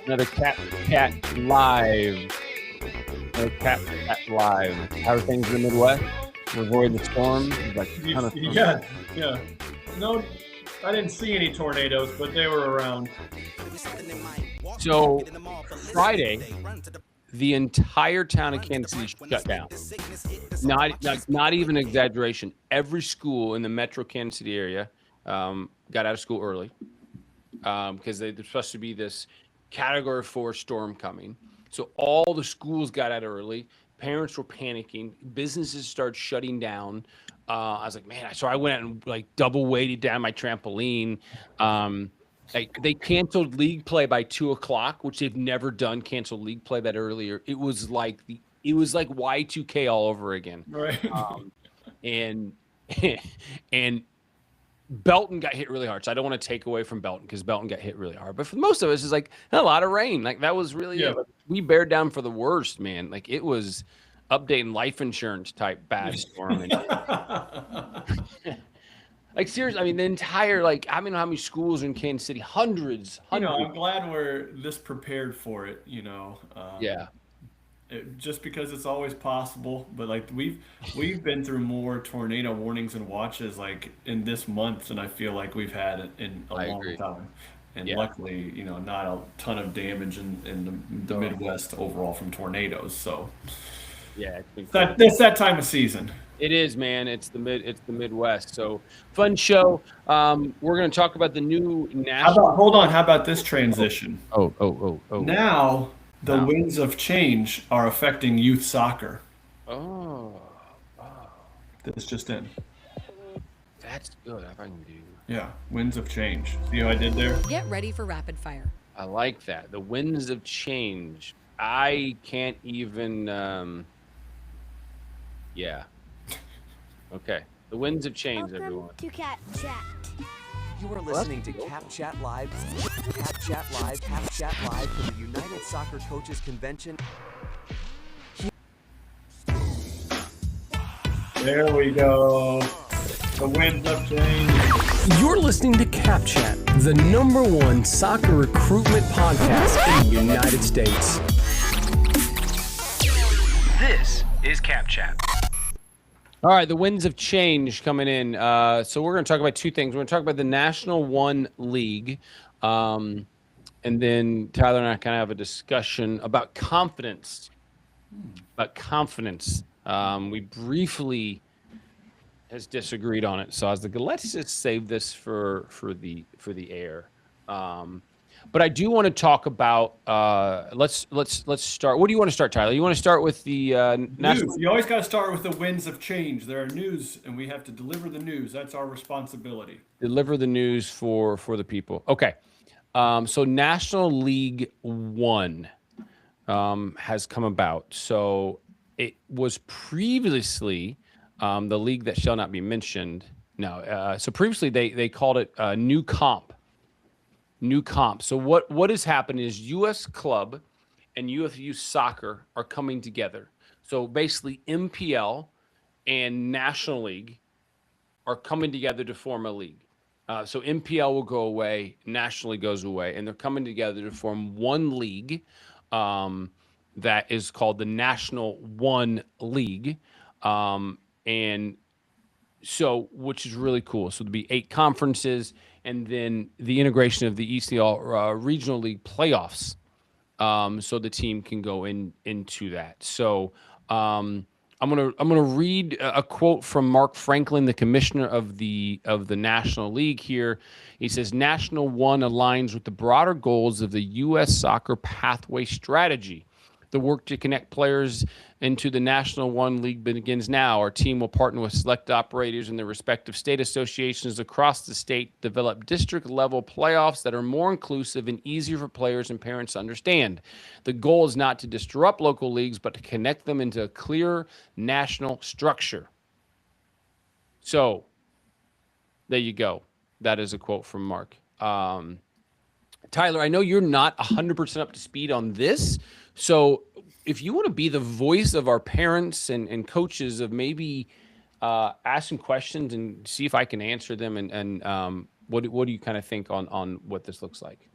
Another Cat Live. Another Cat Live. How are things in the Midwest? We're avoiding the storm. There's like a ton of storm. Yeah. No, I didn't see any tornadoes, but they were around. So Friday, the entire town of Kansas City shut down. Not even an exaggeration. Every school in the metro Kansas City area got out of school early because there's supposed to be this Category 4 storm coming. So all the schools got out early. Parents were panicking. Businesses started shutting down. I was like, man. So I went out and like double weighted down my trampoline. They canceled league play by 2:00, which they've never done. Canceled league play that earlier. It was like Y2K all over again. Right. And and Belton got hit really hard. So I don't want to take away from Belton because Belton got hit really hard. But for most of us, it's like a lot of rain. Like that was really we bared down for the worst, man. Like it was updating life insurance type bad storm. And, like seriously, I mean the entire I don't know how many schools are in Kansas City, hundreds. I'm glad we're this prepared for it. Yeah. Just because it's always possible, but like we've been through more tornado warnings and watches like in this month than I feel like we've had in a long agree. time. And Yeah. luckily, not a ton of damage in the Midwest overall from tornadoes. So Yeah, it's that time of season. it is, man. It's the Midwest. So fun show. We're gonna talk about the new national. Hold on, how about this transition? Oh. Now the winds of change are affecting youth soccer. Oh, This just in. that's good. I can do. Yeah, winds of change. See how I did there? Get ready for rapid fire. I like that. The winds of change. I can't even. Yeah. Okay. The winds of change, everyone. Welcome to Cat Chat. You are listening to Cap Chat Live. Cap Chat Live from the United Soccer Coaches Convention. There we go. The winds of change. You're listening to Cap Chat, the #1 soccer recruitment podcast in the United States. This is Cap Chat. All right, the winds of change coming in. So we're going to talk about two things. We're going to talk about the National One League, and then Tyler and I kind of have a discussion about confidence. We briefly has disagreed on it, so I was like, let's just save this for the air. But I do want to talk about. Let's start. What do you want to start, Tyler? You want to start with the national? News. You always got to start with the winds of change. There are news, and we have to deliver the news. That's our responsibility. Deliver the news for the people. Okay. So National League One has come about. So it was previously the league that shall not be mentioned. No. So previously they called it New Comp. New Comp. So what has happened is U.S. Club and UFU Soccer are coming together. So basically MPL and National League are coming together to form a league. So MPL will go away, National League goes away, and they're coming together to form one league that is called the National One League. And so, which is really cool. So there'll be 8 conferences, and then the integration of the ECL Regional League playoffs. So the team can go into that. So I'm gonna read a quote from Mark Franklin, the commissioner of the National League here. He says, National One aligns with the broader goals of the U.S. Soccer Pathway Strategy. The work to connect players into the National One League begins now. Our team will partner with select operators in their respective state associations across the state, develop district-level playoffs that are more inclusive and easier for players and parents to understand. The goal is not to disrupt local leagues, but to connect them into a clear national structure. So, there you go. That is a quote from Mark. Tyler, I know you're not 100% up to speed on this. So if you want to be the voice of our parents and coaches of maybe ask some questions and see if I can answer them and what do you kind of think on what this looks like?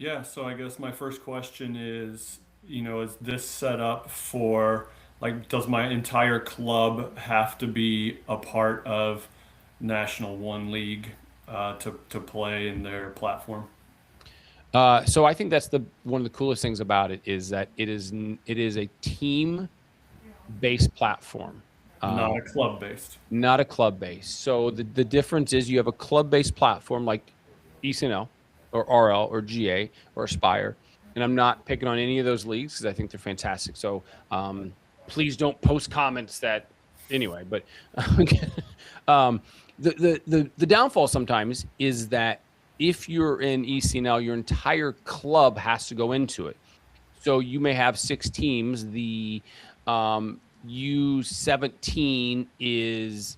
Yeah, so I guess my first question is, is this set up for, like, does my entire club have to be a part of National One League to play in their platform? So I think that's one of the coolest things about it is that it is a team-based platform. Not a club based. Not a club based. So the difference is you have a club based platform like ECNL or RL or GA or Aspire. And I'm not picking on any of those leagues because I think they're fantastic. So please don't post comments that anyway. But the downfall sometimes is that if you're in ECNL, your entire club has to go into it. So you may have 6 teams. The U17 is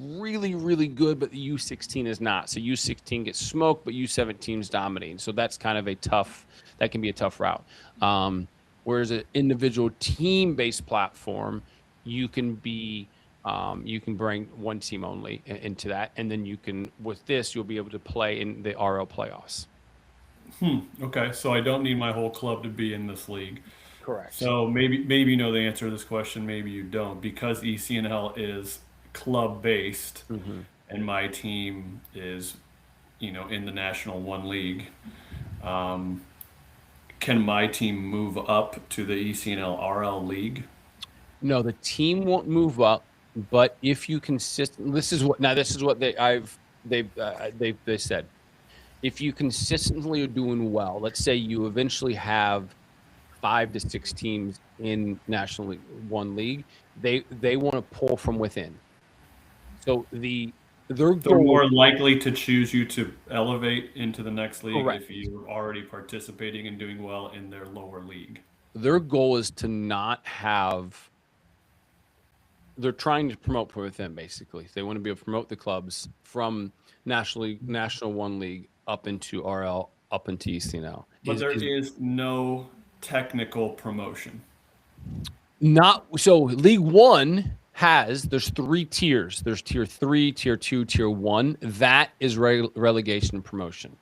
really, really good, but the U16 is not. So U16 gets smoked, but U17 is dominating. So that's kind of that can be a tough route. Whereas an individual team-based platform, you can bring one team only into that. And then with this, you'll be able to play in the RL playoffs. Okay, so I don't need my whole club to be in this league. Correct. So maybe you know the answer to this question, maybe you don't, because ECNL is club based, and my team is, in the National One League. Can my team move up to the ECNL RL league? No, the team won't move up, but if you this is what they said. If you consistently are doing well, let's say you eventually have 5 to 6 teams in National One League, they want to pull from within. So they're more likely to choose you to elevate into the next league. Correct. If you're already participating and doing well in their lower league. Their goal is to not have. They're trying to promote from within, basically. They want to be able to promote the clubs from National One League up into RL, up into ECNL. But there is no technical promotion. So League One there's 3 tiers. There's tier 3, tier 2, tier 1. That is relegation and promotion.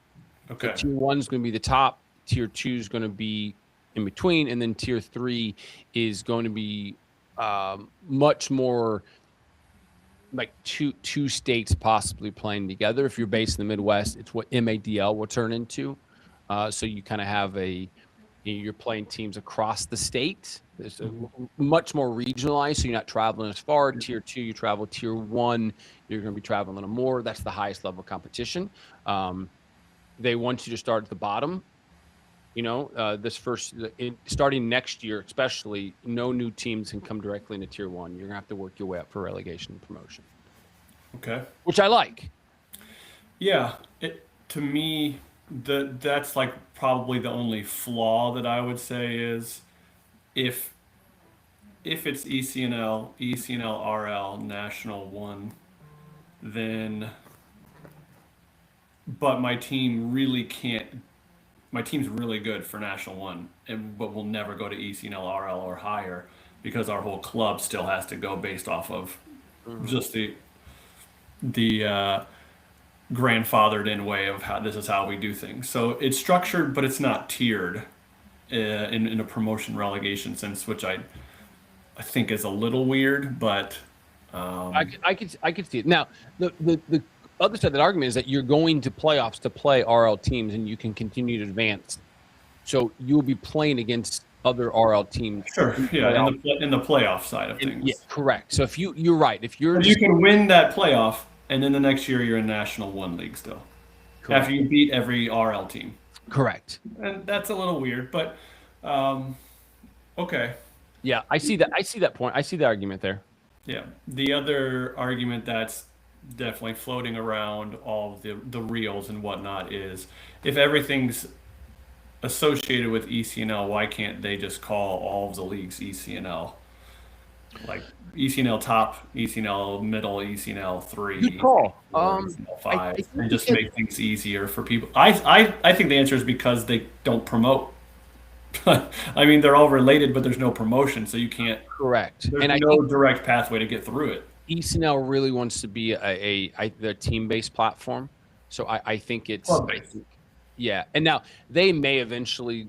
Okay. So tier 1 is going to be the top. Tier 2 is going to be in between, and then tier 3 is going to be much more like two states possibly playing together. If you're based in the Midwest, it's what MADL will turn into. So you kind of have you're playing teams across the state. It's much more regionalized, so you're not traveling as far. Tier 2, you travel. Tier 1, you're going to be traveling a little more. That's the highest level of competition. They want you to start at the bottom. Starting next year, especially, no new teams can come directly into Tier 1. You're going to have to work your way up for relegation and promotion. Okay. Which I like. Yeah. To me, that's like probably the only flaw that I would say is if it's ECNL, RL, National One, then but my team really can't. My team's really good for National One, but we'll never go to ECNL, RL, or higher because our whole club still has to go based off of just the grandfathered in way of how this is how we do things. So it's structured, but it's not tiered in a promotion relegation sense, which I think is a little weird, but I could see it. Now, the other side of that argument is that you're going to playoffs to play RL teams, and you can continue to advance. So you'll be playing against other RL teams. Sure, yeah, in the playoff side of things. Yeah, correct. So if you're right, if you can win that playoff, and then the next year you're in National One League still, correct, after you beat every RL team. Correct. And that's a little weird, but okay. Yeah, I see that. I see that point. I see the argument there. Yeah, the other argument that's definitely floating around all the reels and whatnot is if everything's associated with ECNL, why can't they just call all of the leagues ECNL? Like ECNL top, ECNL middle, ECNL 3. Good call. ECNL 5, and just make things easier for people. I think the answer is because they don't promote. I mean, they're all related, but there's no promotion, so you can't. Correct. There's no direct pathway to get through it. ECNL really wants to be a team-based platform, so I think it's Yeah, and now they may eventually,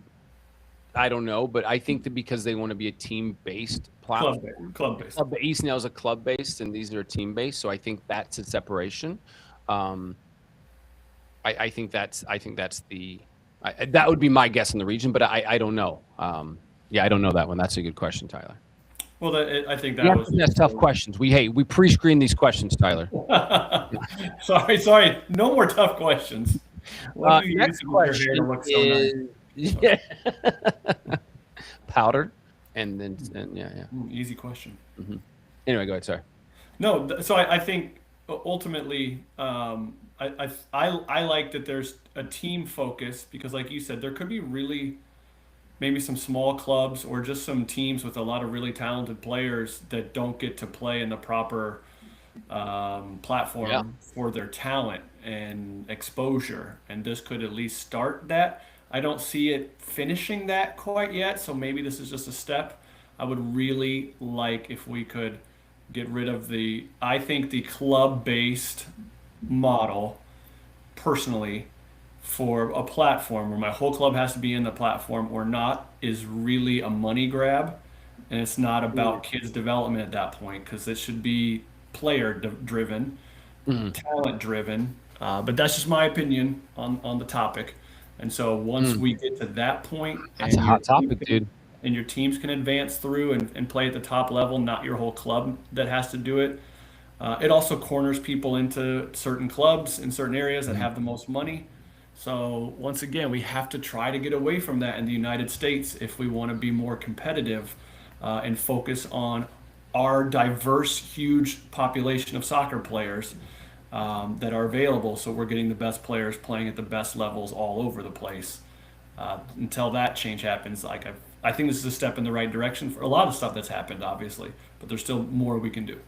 I don't know, but I think that because they want to be a team-based platform, Club-based. East now is a club-based, and these are team-based, so I think that's a separation. I think that's that would be my guess in the region, but I don't know. Yeah, I don't know that one. That's a good question, Tyler. Well, I think Yeah, that was that's tough questions. We pre-screen these questions, Tyler. sorry. No more tough questions. What do you use Next to make your hair question look so nice? is powder, and then yeah. Easy question. Anyway, go ahead. Sorry. No, so I think ultimately, I like that there's a team focus because, like you said, there could be really maybe some small clubs or just some teams with a lot of really talented players that don't get to play in the proper platform for their talent and exposure, and this could at least start that. I don't see it finishing that quite yet, so maybe this is just a step. I would really like if we could get rid of I think the club-based model, personally, for a platform where my whole club has to be in the platform or not is really a money grab, and it's not about kids' development at that point because it should be player-driven, talent-driven. But that's just my opinion on the topic. And so once we get to that point, That's a hot topic, dude. and your teams can advance through and play at the top level, not your whole club that has to do it. It also corners people into certain clubs in certain areas that have the most money. So once again, we have to try to get away from that in the United States if we want to be more competitive and focus on our diverse, huge population of soccer players that are available. So we're getting the best players playing at the best levels all over the place. Until that change happens, I think this is a step in the right direction for a lot of stuff that's happened, obviously, but there's still more we can do.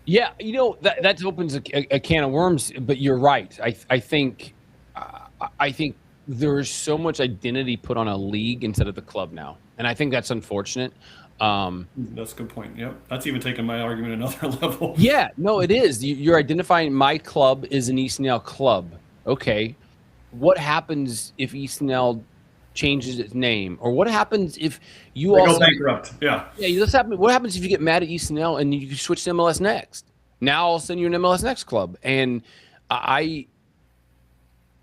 Yeah, that opens a can of worms. But you're right. I think there's so much identity put on a league instead of the club now, and I think that's unfortunate. That's a good point. Yep, that's even taking my argument another level. Yeah, no, it is. You're identifying my club is an Easton club. Okay, what happens if Easton changes its name, or what happens if you They also go bankrupt? Yeah. What happens if you get mad at Easton and you switch to MLS Next? Now all of a sudden you're an MLS Next club, and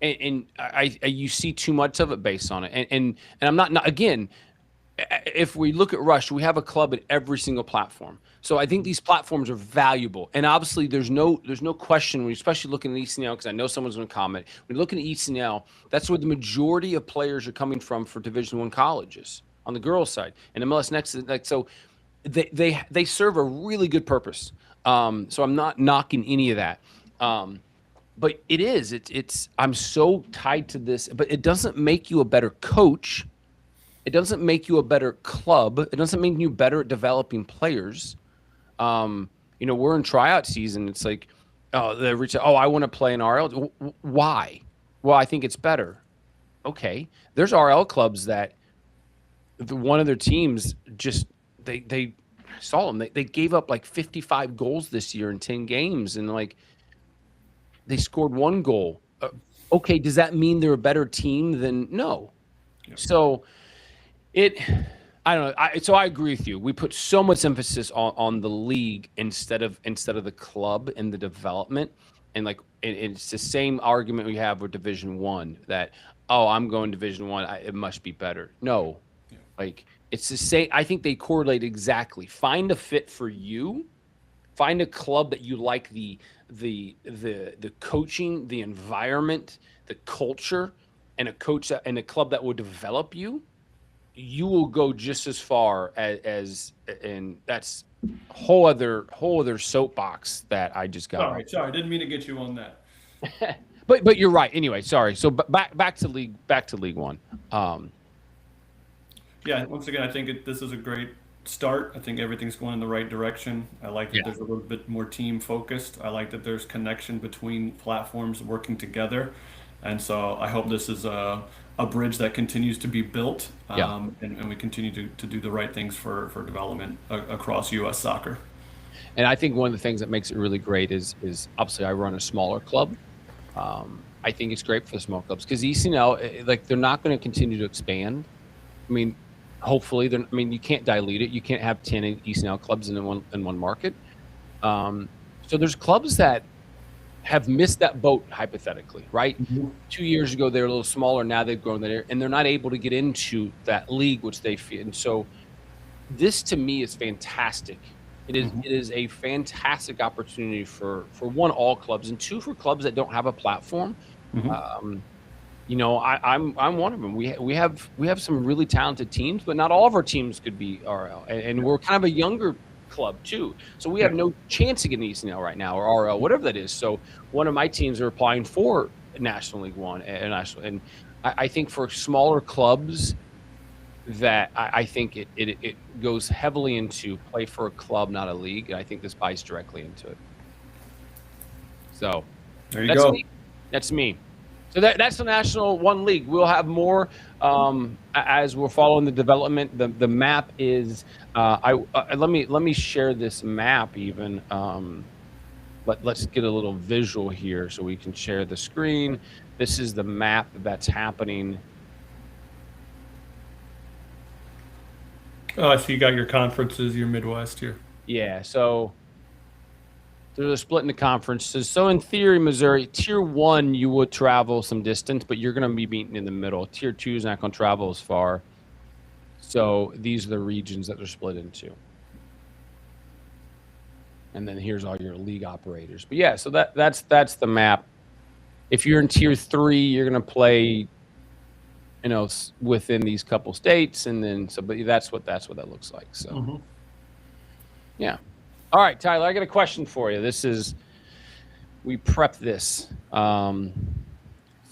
you see too much of it based on it. And I'm not again. If we look at Rush, we have a club at every single platform. So I think these platforms are valuable, and obviously there's no question when you're especially looking at ECNL, because I know someone's going to comment. When you're looking at ECNL, that's where the majority of players are coming from for Division I colleges on the girls' side, and MLS Next is like so. They serve a really good purpose. So I'm not knocking any of that. But it's I'm so tied to this, but it doesn't make you a better coach. It doesn't make you a better club. It doesn't make you better at developing players. We're in tryout season. It's like, they reach out, I want to play in RL. Why? Well, I think it's better. Okay. There's RL clubs that one of their teams just, they saw them. They gave up like 55 goals this year in 10 games. And like, they scored 1 goal. Okay. Does that mean they're a better team than no? Yep. So, I don't know. So I agree with you. We put so much emphasis on the league instead of the club and the development, and it's the same argument we have with Division I that I'm going Division I, it must be better. No, it's the same. I think they correlate exactly. Find a fit for you. Find a club that you like the coaching, the environment, the culture, and a club that will develop you. You will go just as far as and that's whole other soapbox that I just got. Sorry, didn't mean to get you on that. but you're right. Anyway, sorry. So back to League One. Yeah, once again, I think this is a great start. I think everything's going in the right direction. I like that there's a little bit more team focused. I like that there's connection between platforms working together, and so I hope this is a bridge that continues to be built, and we continue to do the right things for development across U.S. soccer. And I think one of the things that makes it really great is obviously I run a smaller club, I think it's great for the small clubs because ECNL, like they're not going to continue to expand. I mean, hopefully, you can't dilute it. You can't have 10 ECNL clubs in one market. So there's clubs that have missed that boat hypothetically, right? 2 years ago, they were a little smaller. Now they've grown there, and they're not able to get into that league, which they feel. And so this to me is fantastic. It is a fantastic opportunity for one, all clubs, and two, for clubs that don't have a platform. I'm one of them. We have some really talented teams, but not all of our teams could be RL, and we're kind of a younger club too. So we have no chance of getting ECNL right now or RL, whatever that is. So one of my teams are applying for National League One and National, and I think for smaller clubs that I think it goes heavily into play for a club, not a league, and I think this buys directly into it. So there you go. That's me. So that's the National One League. We'll have more as we're following the development. The map is let me share this map even. Let's get a little visual here so we can share the screen. This is the map that's happening. Oh, so you got your conferences, your Midwest here. Yeah, so there's a split in the conferences. So in theory, Missouri, Tier 1, you would travel some distance, but you're going to be meeting in the middle. Tier 2 is not going to travel as far. So these are the regions that they're split into. And then here's all your league operators. But yeah, so that's the map. If you're in Tier 3, you're going to play, within these couple states, and then but that's what that looks like. So yeah. All right, Tyler, I got a question for you. We prepped this.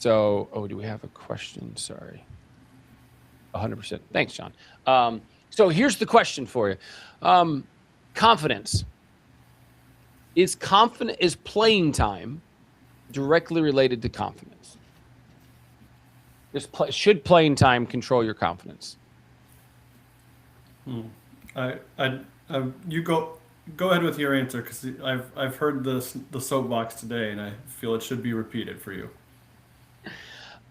Do we have a question? Sorry. 100%. Thanks, John. So here's the question for you. Confidence. Is playing time directly related to confidence? Should playing time control your confidence? You go ahead with your answer, because I've heard the soapbox today, and I feel it should be repeated for you.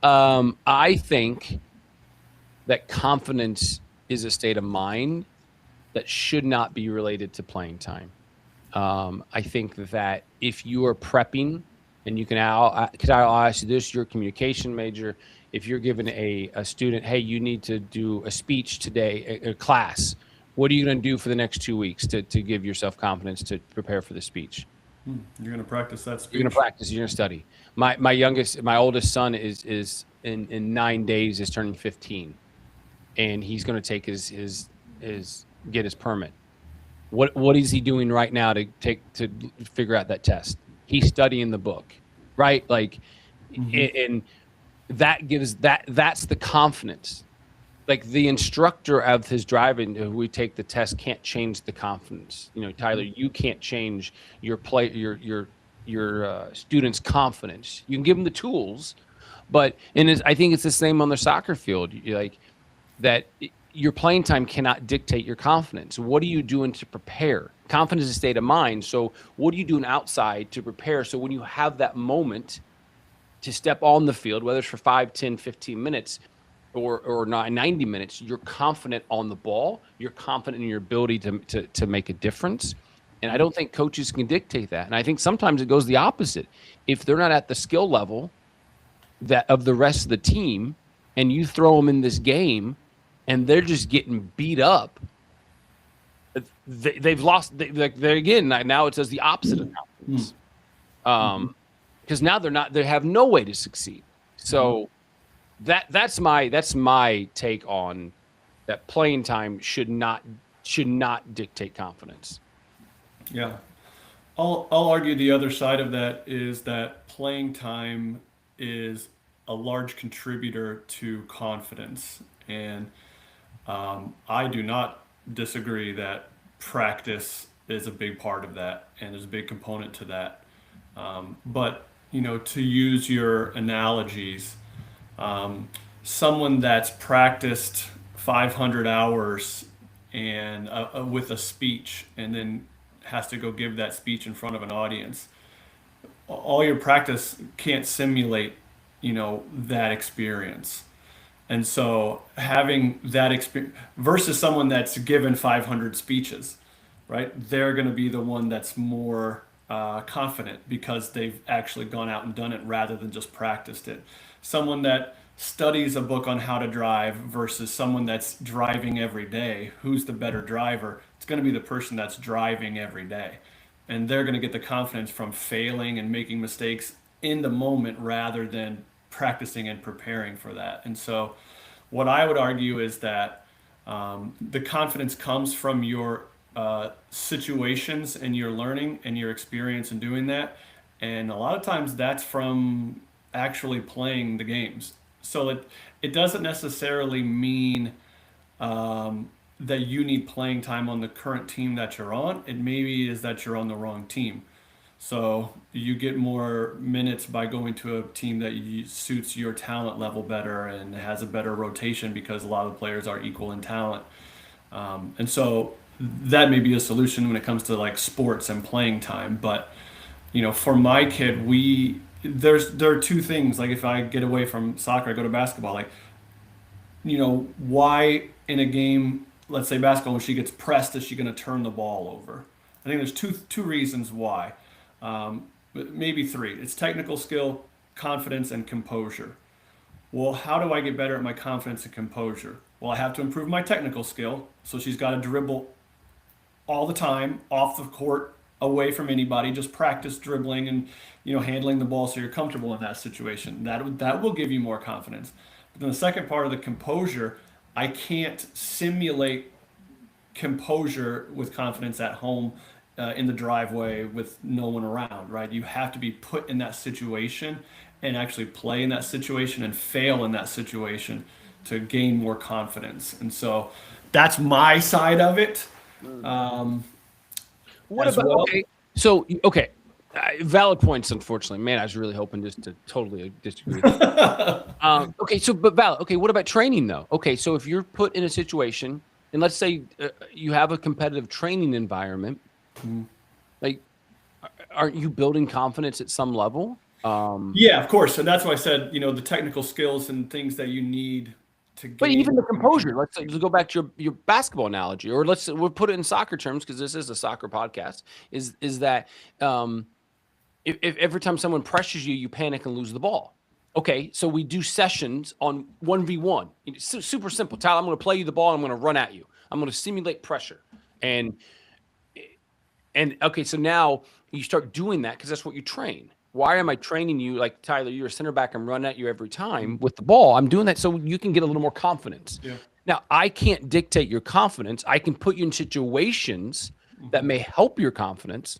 I think that confidence is a state of mind that should not be related to playing time. I think that if you are prepping, and because I'll ask you this, you're a communication major. If you're given a student, hey, you need to do a speech today, a class, what are you going to do for the next 2 weeks to give yourself confidence to prepare for the speech? You're going to practice that speech? You're going to practice. You're going to study. My oldest son is in 9 days is turning 15, and he's going to take get his permit. What is he doing right now to figure out that test? He's studying the book, right? Like, and that gives that's the confidence. Like, the instructor of his driving who we take the test can't change the confidence. Tyler, you can't change your student's confidence. You can give them the tools, but I think it's the same on the soccer field. Your playing time cannot dictate your confidence. What are you doing to prepare? Confidence is a state of mind. So what are you doing outside to prepare? So when you have that moment to step on the field, whether it's for 5, 10, 15 minutes or 90 minutes, you're confident on the ball. You're confident in your ability to make a difference. And I don't think coaches can dictate that. And I think sometimes it goes the opposite. If they're not at the skill level of the rest of the team, and you throw them in this game, and they're just getting beat up, they've lost. Now it says the opposite of confidence, because now they have no way to succeed. So that's my take on that. Playing time should not dictate confidence. Yeah, I'll argue the other side of that is that playing time is a large contributor to confidence, and I do not disagree that practice is a big part of that and is a big component to that. But to use your analogies, someone that's practiced 500 hours and with a speech, and then has to go give that speech in front of an audience, all your practice can't simulate, that experience. And so having that experience versus someone that's given 500 speeches, right? They're going to be the one that's more confident because they've actually gone out and done it rather than just practiced it. Someone that studies a book on how to drive versus someone that's driving every day, who's the better driver? It's going to be the person that's driving every day. And they're going to get the confidence from failing and making mistakes in the moment rather than practicing and preparing for that. And so what I would argue is that the confidence comes from your situations and your learning and your experience in doing that. And a lot of times that's from actually playing the games. So it doesn't necessarily mean that you need playing time on the current team that you're on. It maybe is that you're on the wrong team. So you get more minutes by going to a team that suits your talent level better and has a better rotation because a lot of the players are equal in talent. And so that may be a solution when it comes to like sports and playing time. But, for my kid, there are two things. Like if I get away from soccer, I go to basketball. Like, why in a game, let's say basketball, when she gets pressed, is she going to turn the ball over? I think there's two reasons why. Maybe three. It's technical skill, confidence, and composure. Well, how do I get better at my confidence and composure? Well, I have to improve my technical skill. So she's got to dribble all the time, off the court, away from anybody. Just practice dribbling and handling the ball so you're comfortable in that situation. That will give you more confidence. But then the second part of the composure, I can't simulate composure with confidence at home in the driveway with no one around, right? You have to be put in that situation and actually play in that situation and fail in that situation to gain more confidence. And so that's my side of it. What about, valid points, unfortunately. Man, I was really hoping just to totally disagree with you. But valid. Okay, what about training, though? Okay, so if you're put in a situation, and let's say you have a competitive training environment, like, aren't you building confidence at some level? Yeah, of course. And that's why I said, the technical skills and things that you need to gain. But even the composure, let's go back to your basketball analogy, or we'll put it in soccer terms because this is a soccer podcast, is that if every time someone pressures you, you panic and lose the ball. Okay, so we do sessions on 1v1. It's super simple. Tyler, I'm going to play you the ball. And I'm going to run at you. I'm going to simulate pressure. And okay, so now you start doing that because that's what you train. Why am I training you? Like, Tyler, you're a center back. I'm running at you every time with the ball. I'm doing that so you can get a little more confidence. Yeah. Now, I can't dictate your confidence. I can put you in situations that may help your confidence.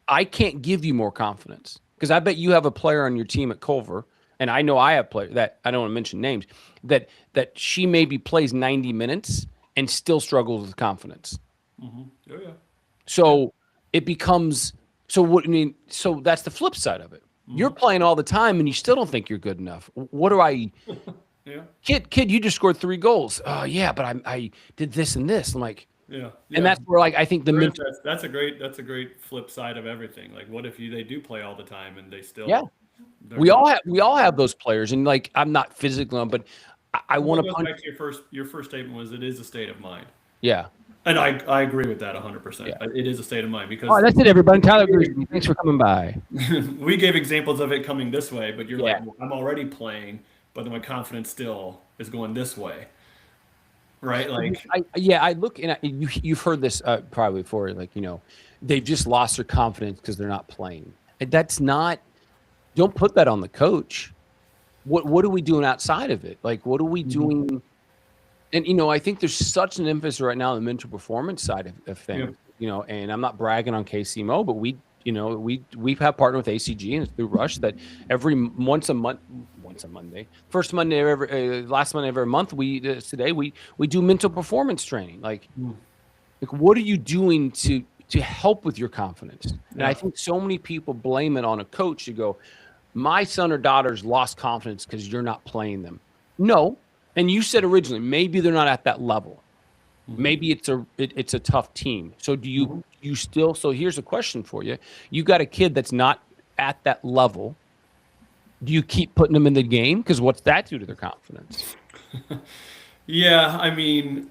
I can't give you more confidence because I bet you have a player on your team at Culver, and I know I have players that I don't want to mention names, that she maybe plays 90 minutes and still struggles with confidence. Oh, yeah. So it becomes so that's the flip side of it. You're playing all the time and you still don't think you're good enough. What do I Yeah. Kid, you just scored 3 goals. Oh yeah, but I did this and this. I'm like, yeah. And that's where I think that's a great flip side of everything. Like, what if they do play all the time and they still we all have those players, and like I'm not physically, but I want to punch. Back to your first statement was it is a state of mind. Yeah. And I agree with that 100%. Yeah. It is a state of mind because. Oh, that's it, everybody. Tyler agrees. Thanks for coming by. We gave examples of it coming this way, but you're like, well, I'm already playing, but then my confidence still is going this way, right? Like, I look and you've heard this probably before. Like, they've just lost their confidence because they're not playing. That's not. Don't put that on the coach. What are we doing outside of it? Like, what are we doing? And, I think there's such an emphasis right now on the mental performance side of things, and I'm not bragging on KCMO, but we've had partnered with ACG and through Rush that once a Monday, first Monday of every, last Monday of every month, we do mental performance training. Like what are you doing to help with your confidence? And I think so many people blame it on a coach to go, my son or daughter's lost confidence because you're not playing them. No. And you said originally, maybe they're not at that level. Maybe it's a tough team. So do you still? So here's a question for you: you got a kid that's not at that level, do you keep putting them in the game? Because what's that do to their confidence? Yeah, I mean,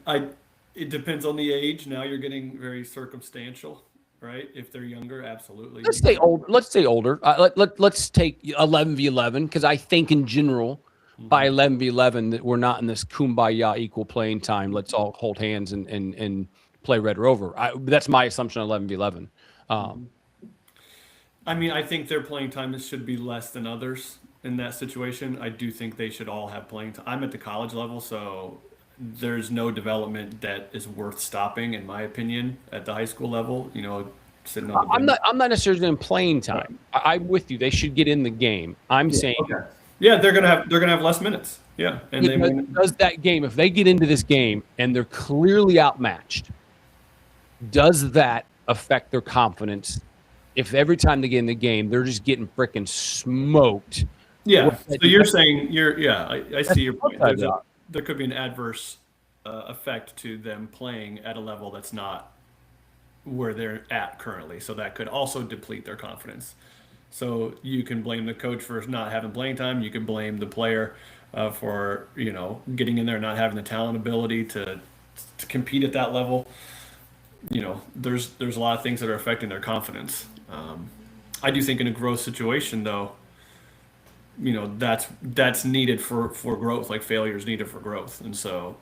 it depends on the age. Now you're getting very circumstantial, right? If they're younger, absolutely. Let's say old. Let's say older. Let's take 11v11 because I think in general, by 11v11 that we're not in this kumbaya equal playing time. Let's all hold hands and play Red Rover. That's my assumption on 11v11. I mean, I think their playing time should be less than others in that situation. I do think they should all have playing time. I'm at the college level, so there's no development that is worth stopping, in my opinion, at the high school level. Sitting on the bench. I'm not necessarily in playing time. I'm with you. They should get in the game. I'm saying. Okay. Yeah, they're gonna have less minutes. Yeah, and does that game, if they get into this game and they're clearly outmatched, does that affect their confidence? If every time they get in the game, they're just getting freaking smoked. Yeah. So you're saying I see your point. There could be an adverse effect to them playing at a level that's not where they're at currently. So that could also deplete their confidence. So you can blame the coach for not having playing time. You can blame the player for getting in there and not having the talent ability to compete at that level. There's a lot of things that are affecting their confidence. I do think in a growth situation, though, that's needed for growth. Like failure is needed for growth, and so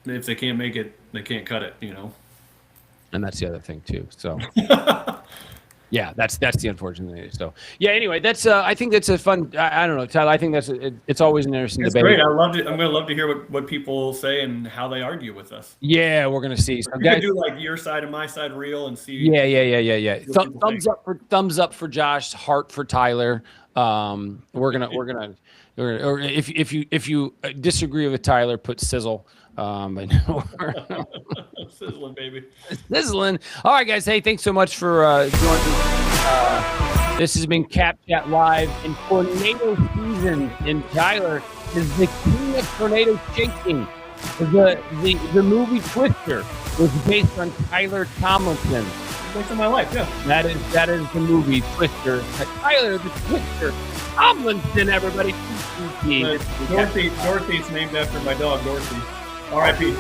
if they can't make it, they can't cut it. And that's the other thing too. So. Yeah, that's the unfortunate thing. So anyway, that's I think that's a fun. I don't know, Tyler. I think it's always an interesting debate. Great. I'm gonna love to hear what people say and how they argue with us. Yeah, we're gonna see. So we could do like your side and my side real and see. Yeah. Thumbs up for Josh, heart for Tyler. We're gonna or if you disagree with Tyler, put sizzle. Sizzling, baby. Sizzling. All right, guys. Hey, thanks so much for joining. This has been Cap Chat Live in tornado season. And Tyler is the king of tornado chasing. The movie Twister was based on Tyler Tomlinson. Based on my life, yeah. That is the movie Twister. Tyler the Twister Tomlinson. Everybody. Dorothy's named after my dog, Dorothy. R.I.P.